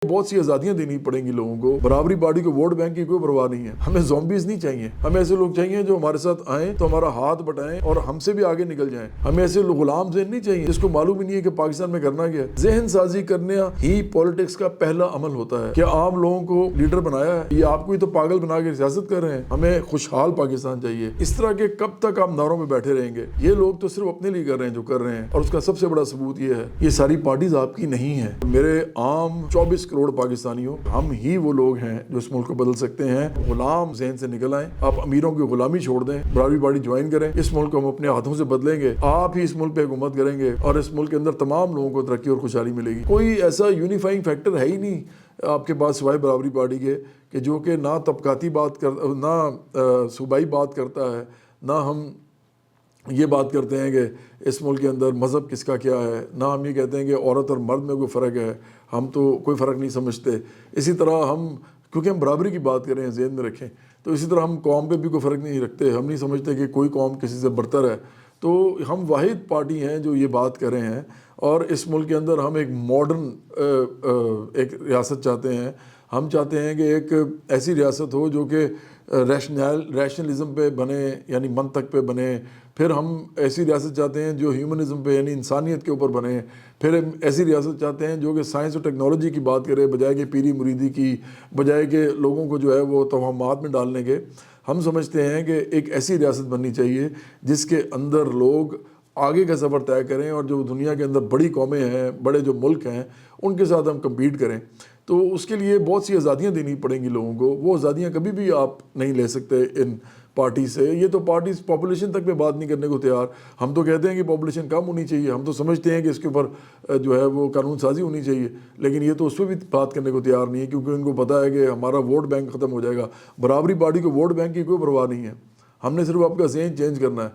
بہت سی آزادیاں دینی پڑیں گی لوگوں کو. برابری پارٹی کو ووٹ بینک کی کوئی پرواہ نہیں ہے. ہمیں زومبیز نہیں چاہیے. ہمیں ایسے لوگ چاہیے جو ہمارے ساتھ آئیں تو ہمارا ہاتھ بٹائیں اور ہم سے بھی آگے نکل جائیں. ہمیں ایسے غلام ذہن نہیں چاہیے جس کو معلوم ہی نہیں ہے کہ پاکستان میں کرنا کیا ہے. ذہن سازی کرنا ہی پالیٹکس کا پہلا عمل ہوتا ہے. کہ عام لوگوں کو لیڈر بنایا ہے, یہ آپ کو ہی تو پاگل بنا کے سیاست کر رہے ہیں. ہمیں خوشحال پاکستان چاہیے. اس طرح کے کب تک آپ نعروں میں بیٹھے رہیں گے؟ یہ لوگ تو صرف اپنے لیے کر رہے ہیں جو کر رہے ہیں, اور اس کا سب سے بڑا ثبوت یہ ہے یہ ساری پارٹیز آپ کی نہیں ہیں. میرے عام 24 کروڑ پاکستانیوں, ہم ہی وہ لوگ ہیں جو اس ملک کو بدل سکتے ہیں. غلام ذہن سے نکل آئیں. آپ امیروں کی غلامی چھوڑ دیں, برابری پارٹی جوائن کریں. اس ملک کو ہم اپنے ہاتھوں سے بدلیں گے. آپ ہی اس ملک پہ حکومت کریں گے اور اس ملک کے اندر تمام لوگوں کو ترقی اور خوشحالی ملے گی. کوئی ایسا یونیفائنگ فیکٹر ہے ہی نہیں آپ کے پاس سوائے برابری پارٹی کے, کہ جو کہ نہ طبقاتی بات نہ صوبائی بات کرتا ہے, نہ ہم یہ بات کرتے ہیں کہ اس ملک کے اندر مذہب کس کا کیا ہے, نہ ہم یہ کہتے ہیں کہ عورت اور مرد میں کوئی فرق ہے. ہم تو کوئی فرق نہیں سمجھتے. اسی طرح ہم, کیونکہ ہم برابری کی بات کریں, ذہن میں رکھیں, تو اسی طرح ہم قوم پہ بھی کوئی فرق نہیں رکھتے. ہم نہیں سمجھتے کہ کوئی قوم کسی سے برتر ہے. تو ہم واحد پارٹی ہیں جو یہ بات کر رہے ہیں, اور اس ملک کے اندر ہم ایک ماڈرن ایک ریاست چاہتے ہیں. ہم چاہتے ہیں کہ ایک ایسی ریاست ہو جو کہ ریشنلزم پہ بنے, یعنی منطق پہ بنے. پھر ہم ایسی ریاست چاہتے ہیں جو ہیومنزم پہ, یعنی انسانیت کے اوپر بنے. پھر ہم ایسی ریاست چاہتے ہیں جو کہ سائنس اور ٹیکنالوجی کی بات کرے, بجائے کہ پیری مریدی کی, بجائے کہ لوگوں کو جو ہے وہ توہمات میں ڈالنے کے. ہم سمجھتے ہیں کہ ایک ایسی ریاست بننی چاہیے جس کے اندر لوگ آگے کا سفر طے کریں, اور جو دنیا کے اندر بڑی قومیں ہیں, بڑے جو ملک ہیں, ان کے ساتھ ہم کمپیٹ کریں. تو اس کے لیے بہت سی آزادیاں دینی پڑیں گی لوگوں کو. وہ آزادیاں کبھی بھی آپ نہیں لے سکتے ان پارٹی سے. یہ تو پارٹیز پاپولیشن تک پہ بات نہیں کرنے کو تیار. ہم تو کہتے ہیں کہ پاپولیشن کم ہونی چاہیے, ہم تو سمجھتے ہیں کہ اس کے اوپر جو ہے وہ قانون سازی ہونی چاہیے, لیکن یہ تو اس پہ بھی بات کرنے کو تیار نہیں ہے, کیونکہ ان کو پتہ ہے کہ ہمارا ووٹ بینک ختم ہو جائے گا. برابری پارٹی کو ووٹ بینک کی کوئی پرواہ نہیں ہے. ہم نے صرف آپ کا ذہن چینج کرنا ہے.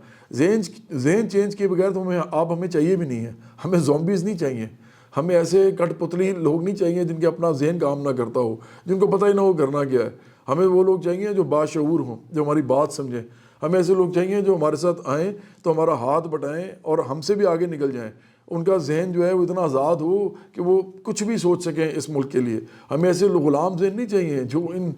ذہن چینج کیے بغیر تو آپ ہمیں چاہیے بھی نہیں ہے. ہمیں زومبیز نہیں چاہیے. ہمیں ایسے کٹ پتلی لوگ نہیں چاہیے جن کے اپنا ذہن کام نہ کرتا ہو, جن کو پتہ ہی نہ ہو کرنا کیا ہے. ہمیں وہ لوگ چاہیے جو باشعور ہوں, جو ہماری بات سمجھیں. ہمیں ایسے لوگ چاہیے جو ہمارے ساتھ آئیں تو ہمارا ہاتھ بٹائیں اور ہم سے بھی آگے نکل جائیں. ان کا ذہن جو ہے وہ اتنا آزاد ہو کہ وہ کچھ بھی سوچ سکیں اس ملک کے لیے. ہمیں ایسے غلام ذہن نہیں چاہیے جو ان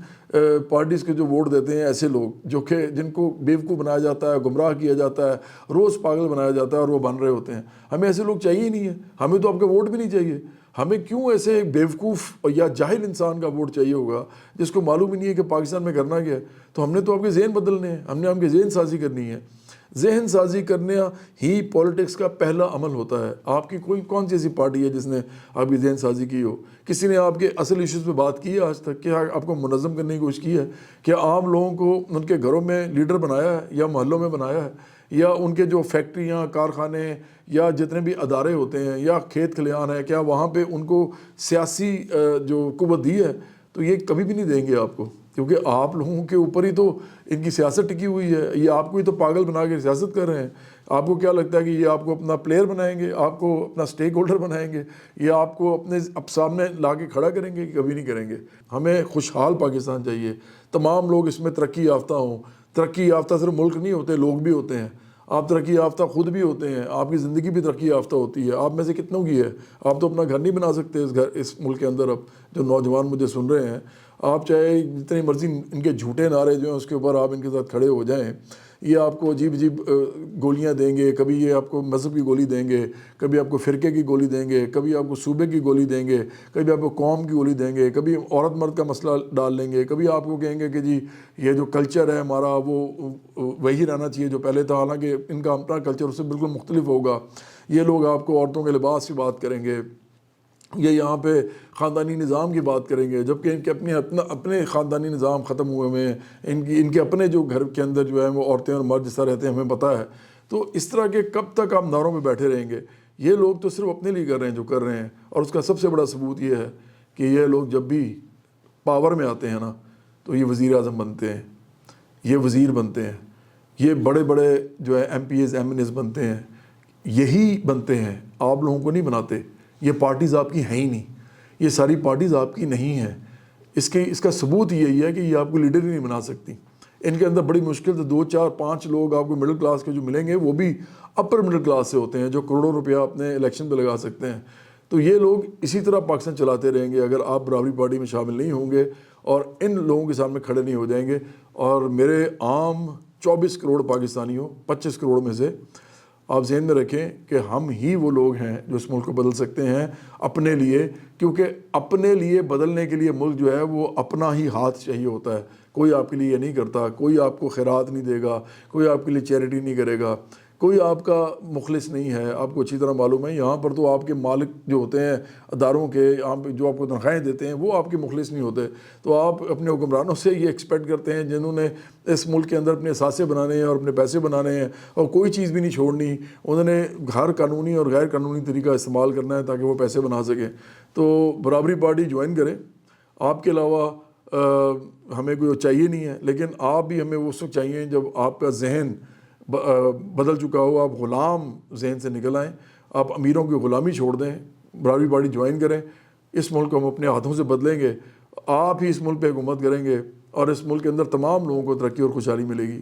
پارٹیز کے جو ووٹ دیتے ہیں, ایسے لوگ جو کہ جن کو بیوقوف بنایا جاتا ہے, گمراہ کیا جاتا ہے, روز پاگل بنایا جاتا ہے, اور وہ بن رہے ہوتے ہیں. ہمیں ایسے لوگ چاہیے ہی نہیں ہیں. ہمیں تو آپ کا ووٹ بھی نہیں چاہیے. ہمیں کیوں ایسے بیوقوف یا جاہل انسان کا ووٹ چاہیے ہوگا جس کو معلوم ہی نہیں ہے کہ پاکستان میں کرنا کیا ہے؟ تو ہم نے تو آپ کے ذہن بدلنے ہیں. ہم نے آپ کے ذہن سازی کرنی ہے. ذہن سازی کرنا ہی پالیٹکس کا پہلا عمل ہوتا ہے. آپ کی کون سی ایسی پارٹی ہے جس نے آپ کی ذہن سازی کی ہو؟ کسی نے آپ کے اصل ایشوز پہ بات کی ہے آج تک؟ کیا آپ کو منظم کرنے کی کوشش کی ہے؟ کیا عام لوگوں کو ان کے گھروں میں لیڈر بنایا ہے, یا محلوں میں بنایا ہے, یا ان کے جو فیکٹریاں, کارخانے, یا جتنے بھی ادارے ہوتے ہیں, یا کھیت کھلیان ہے, کیا وہاں پہ ان کو سیاسی جو قوت دی ہے؟ تو یہ کبھی بھی نہیں دیں گے آپ کو, کیونکہ آپ لوگوں کے اوپر ہی تو ان کی سیاست ٹکی ہوئی ہے. یہ آپ کو ہی تو پاگل بنا کے سیاست کر رہے ہیں. آپ کو کیا لگتا ہے کہ یہ آپ کو اپنا پلیئر بنائیں گے, آپ کو اپنا سٹیک ہولڈر بنائیں گے, یہ آپ کو اپنے سامنے لا کے کھڑا کریں گے؟ کبھی نہیں کریں گے. ہمیں خوشحال پاکستان چاہیے. تمام لوگ اس میں ترقی یافتہ ہوں. ترقی یافتہ صرف ملک نہیں ہوتے, لوگ بھی ہوتے ہیں. آپ ترقی یافتہ خود بھی ہوتے ہیں, آپ کی زندگی بھی ترقی یافتہ ہوتی ہے. آپ میں سے کتنوں کی ہے؟ آپ تو اپنا گھر نہیں بنا سکتے اس ملک کے اندر. اب جو نوجوان مجھے سن رہے ہیں, آپ چاہے جتنی مرضی ان کے جھوٹے نعرے جو ہیں اس کے اوپر آپ ان کے ساتھ کھڑے ہو جائیں, یہ آپ کو عجیب عجیب گولیاں دیں گے. کبھی یہ آپ کو مذہب کی گولی دیں گے, کبھی آپ کو فرقے کی گولی دیں گے, کبھی آپ کو صوبے کی گولی دیں گے, کبھی آپ کو قوم کی گولی دیں گے, کبھی عورت مرد کا مسئلہ ڈال لیں گے, کبھی آپ کو کہیں گے کہ جی یہ جو کلچر ہے ہمارا وہ وہی رہنا چاہیے جو پہلے تھا, حالانکہ ان کا اپنا کلچر اس سے بالکل مختلف ہوگا. یہ لوگ آپ کو عورتوں کے لباس کی بات کریں گے, یہ یہاں پہ خاندانی نظام کی بات کریں گے, جبکہ ان کے اپنے خاندانی نظام ختم ہوئے ہوئے ہیں. ان کے اپنے جو گھر کے اندر جو ہے وہ عورتیں اور مرد جس طرح رہتے ہیں ہمیں پتہ ہے. تو اس طرح کے کب تک آپ نعروں میں بیٹھے رہیں گے؟ یہ لوگ تو صرف اپنے لیے کر رہے ہیں جو کر رہے ہیں, اور اس کا سب سے بڑا ثبوت یہ ہے کہ یہ لوگ جب بھی پاور میں آتے ہیں نا تو یہ وزیر اعظم بنتے ہیں, یہ وزیر بنتے ہیں, یہ بڑے بڑے جو ہے M P As M N As بنتے ہیں. یہی بنتے ہیں, آپ لوگوں کو نہیں بناتے. یہ پارٹیز آپ کی ہیں ہی نہیں. یہ ساری پارٹیز آپ کی نہیں ہیں. اس کا ثبوت یہی ہے کہ یہ آپ کو لیڈر ہی نہیں بنا سکتی. ان کے اندر بڑی مشکل سے 2 4 5 لوگ آپ کو مڈل کلاس کے جو ملیں گے, وہ بھی اپر مڈل کلاس سے ہوتے ہیں, جو کروڑوں روپیہ اپنے الیکشن پہ لگا سکتے ہیں. تو یہ لوگ اسی طرح پاکستان چلاتے رہیں گے اگر آپ برابری پارٹی میں شامل نہیں ہوں گے اور ان لوگوں کے سامنے کھڑے نہیں ہو جائیں گے. اور میرے عام 24 کروڑ پاکستانیوں 25 کروڑ میں سے آپ ذہن میں رکھیں کہ ہم ہی وہ لوگ ہیں جو اس ملک کو بدل سکتے ہیں اپنے لیے, کیونکہ اپنے لیے بدلنے کے لیے ملک جو ہے وہ اپنا ہی ہاتھ چاہیے ہوتا ہے. کوئی آپ کے لیے یہ نہیں کرتا, کوئی آپ کو خیرات نہیں دے گا, کوئی آپ کے لیے چیریٹی نہیں کرے گا, کوئی آپ کا مخلص نہیں ہے. آپ کو اچھی طرح معلوم ہے یہاں پر تو آپ کے مالک جو ہوتے ہیں اداروں کے, یہاں پہ جو آپ کو تنخواہیں دیتے ہیں وہ آپ کے مخلص نہیں ہوتے. تو آپ اپنے حکمرانوں سے یہ ایکسپیکٹ کرتے ہیں جنہوں نے اس ملک کے اندر اپنے اثاثے بنانے ہیں اور اپنے پیسے بنانے ہیں اور کوئی چیز بھی نہیں چھوڑنی, انہوں نے ہر قانونی اور غیر قانونی طریقہ استعمال کرنا ہے تاکہ وہ پیسے بنا سکیں. تو برابری پارٹی جوائن کریں. آپ کے علاوہ ہمیں کوئی چاہیے نہیں ہے, لیکن آپ بھی ہمیں اس وقت چاہیے جب آپ کا ذہن بدل چکا ہو, آپ غلام ذہن سے نکل آئیں, آپ امیروں کی غلامی چھوڑ دیں, برابری پارٹی جوائن کریں. اس ملک کو ہم اپنے ہاتھوں سے بدلیں گے, آپ ہی اس ملک پہ حکومت کریں گے اور اس ملک کے اندر تمام لوگوں کو ترقی اور خوشحالی ملے گی.